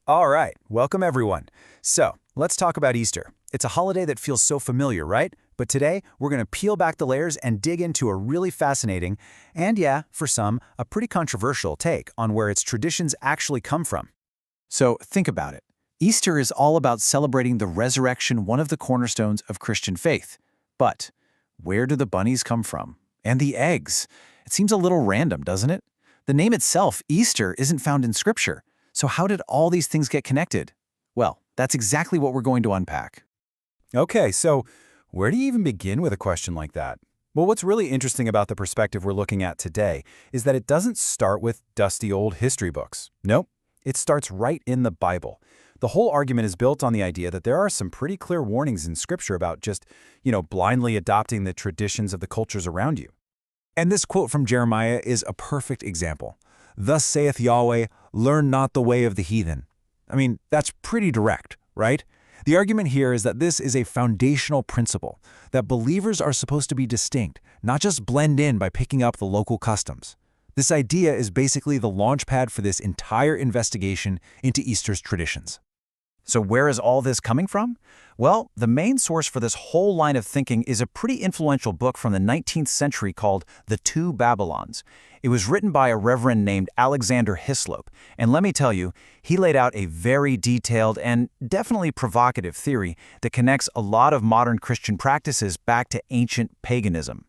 All right, welcome everyone. So, let's talk about Easter. It's a holiday that feels so familiar, right? But today, we're going to peel back the layers and dig into a really fascinating, and yeah, for some, a pretty controversial take on where its traditions actually come from. So, think about it. Easter is all about celebrating the resurrection, one of the cornerstones of Christian faith. But where do the bunnies come from? And the eggs? It seems a little random, doesn't it? The name itself, Easter, isn't found in Scripture. So how did all these things get connected? Well, that's exactly what we're going to unpack. Okay, so where do you even begin with a question like that? Well, what's really interesting about the perspective we're looking at today is that it doesn't start with dusty old history books. Nope, it starts right in the Bible. The whole argument is built on the idea that there are some pretty clear warnings in Scripture about just, blindly adopting the traditions of the cultures around you. And this quote from Jeremiah is a perfect example. Thus saith Yahweh, learn not the way of the heathen. I mean, that's pretty direct, right? The argument here is that this is a foundational principle, that believers are supposed to be distinct, not just blend in by picking up the local customs. This idea is basically the launchpad for this entire investigation into Easter's traditions. So where is all this coming from? Well, the main source for this whole line of thinking is a pretty influential book from the 19th century called The Two Babylons. It was written by a reverend named Alexander Hislop, and let me tell you, he laid out a very detailed and definitely provocative theory that connects a lot of modern Christian practices back to ancient paganism.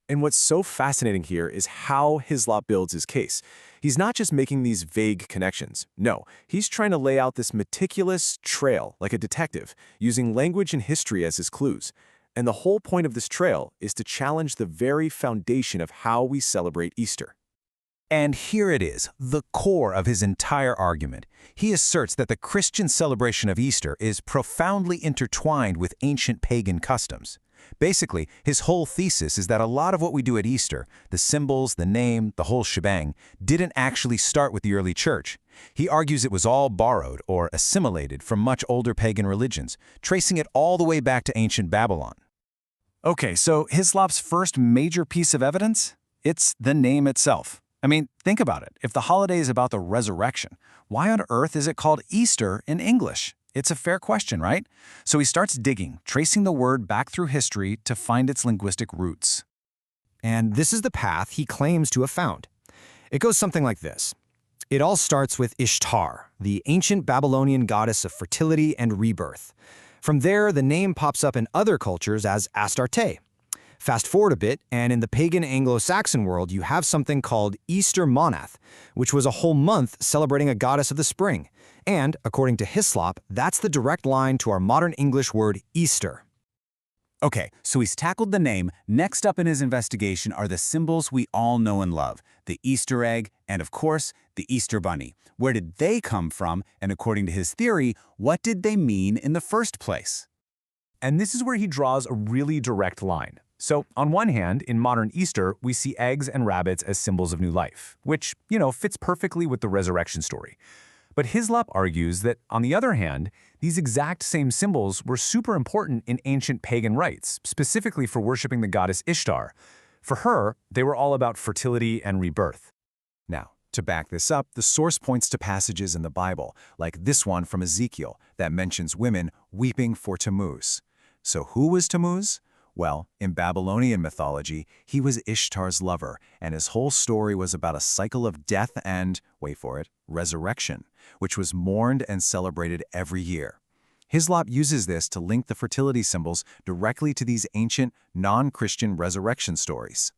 And what's so fascinating here is how Hislop builds his case. He's not just making these vague connections. No, he's trying to lay out this meticulous trail like a detective, using language and history as his clues. And the whole point of this trail is to challenge the very foundation of how we celebrate Easter. And here it is, the core of his entire argument. He asserts that the Christian celebration of Easter is profoundly intertwined with ancient pagan customs. Basically, his whole thesis is that a lot of what we do at Easter, the symbols, the name, the whole shebang, didn't actually start with the early church. He argues it was all borrowed or assimilated from much older pagan religions, tracing it all the way back to ancient Babylon. Okay, so Hislop's first major piece of evidence? It's the name itself. I mean, think about it. If the holiday is about the resurrection, why on earth is it called Easter in English? It's a fair question, right? So he starts digging, tracing the word back through history to find its linguistic roots. And this is the path he claims to have found. It goes something like this. It all starts with Ishtar, the ancient Babylonian goddess of fertility and rebirth. From there, the name pops up in other cultures as Astarte. Fast forward a bit, and in the pagan Anglo-Saxon world, you have something called Easter Monath, which was a whole month celebrating a goddess of the spring. And, according to Hislop, that's the direct line to our modern English word Easter. Okay, so he's tackled the name. Next up in his investigation are the symbols we all know and love, the Easter egg, and of course, the Easter bunny. Where did they come from, and according to his theory, what did they mean in the first place? And this is where he draws a really direct line. So, on one hand, in modern Easter, we see eggs and rabbits as symbols of new life, which, fits perfectly with the resurrection story. But Hislop argues that, on the other hand, these exact same symbols were super important in ancient pagan rites, specifically for worshiping the goddess Ishtar. For her, they were all about fertility and rebirth. Now, to back this up, the source points to passages in the Bible, like this one from Ezekiel, that mentions women weeping for Tammuz. So who was Tammuz? Well, in Babylonian mythology, he was Ishtar's lover, and his whole story was about a cycle of death and, wait for it, resurrection, which was mourned and celebrated every year. Hislop uses this to link the fertility symbols directly to these ancient, non-Christian resurrection stories.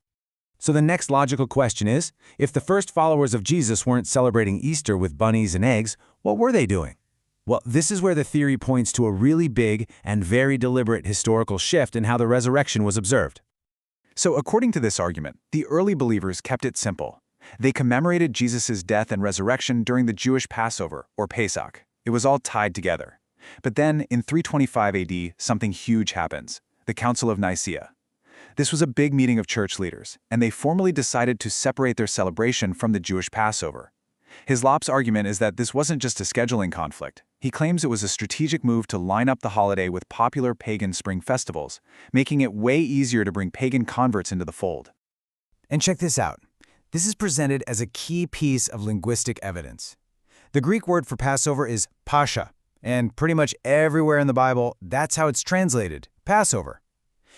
So the next logical question is, if the first followers of Jesus weren't celebrating Easter with bunnies and eggs, what were they doing? Well, this is where the theory points to a really big and very deliberate historical shift in how the resurrection was observed. So according to this argument, the early believers kept it simple. They commemorated Jesus' death and resurrection during the Jewish Passover, or Pesach. It was all tied together. But then, in 325 AD, something huge happens, the Council of Nicaea. This was a big meeting of church leaders, and they formally decided to separate their celebration from the Jewish Passover. Hislop's argument is that this wasn't just a scheduling conflict. He claims it was a strategic move to line up the holiday with popular pagan spring festivals, making it way easier to bring pagan converts into the fold. And check this out. This is presented as a key piece of linguistic evidence. The Greek word for Passover is pascha, and pretty much everywhere in the Bible, that's how it's translated, Passover.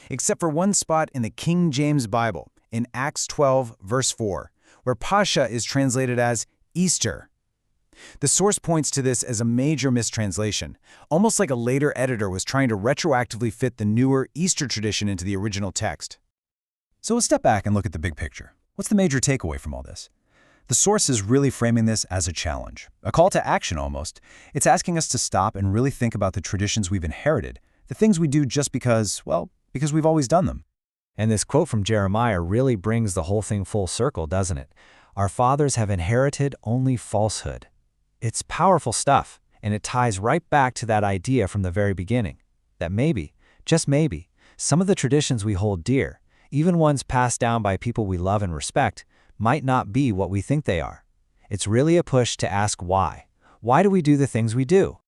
Except for one spot in the King James Bible, in Acts 12, verse 4, where pascha is translated as Easter. The source points to this as a major mistranslation, almost like a later editor was trying to retroactively fit the newer Easter tradition into the original text. So let's step back and look at the big picture. What's the major takeaway from all this? The source is really framing this as a challenge, a call to action almost. It's asking us to stop and really think about the traditions we've inherited, the things we do just because, well, because we've always done them. And this quote from Jeremiah really brings the whole thing full circle, doesn't it? Our fathers have inherited only falsehood. It's powerful stuff, and it ties right back to that idea from the very beginning, that maybe, just maybe, some of the traditions we hold dear, even ones passed down by people we love and respect, might not be what we think they are. It's really a push to ask why. Why do we do the things we do?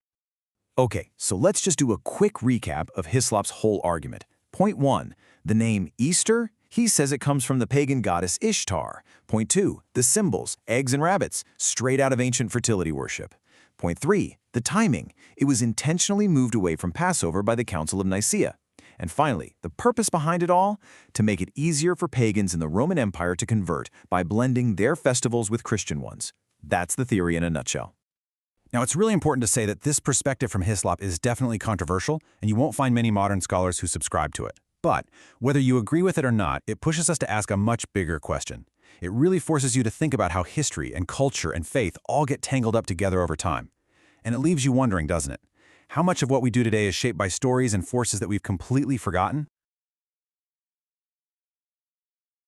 Okay, so let's just do a quick recap of Hislop's whole argument. Point 1, the name Easter, he says it comes from the pagan goddess Ishtar. Point 2, the symbols, eggs and rabbits, straight out of ancient fertility worship. Point 3, the timing, it was intentionally moved away from Passover by the Council of Nicaea. And finally, the purpose behind it all? To make it easier for pagans in the Roman Empire to convert by blending their festivals with Christian ones. That's the theory in a nutshell. Now, it's really important to say that this perspective from Hislop is definitely controversial, and you won't find many modern scholars who subscribe to it. But whether you agree with it or not, it pushes us to ask a much bigger question. It really forces you to think about how history and culture and faith all get tangled up together over time. And it leaves you wondering, doesn't it? How much of what we do today is shaped by stories and forces that we've completely forgotten?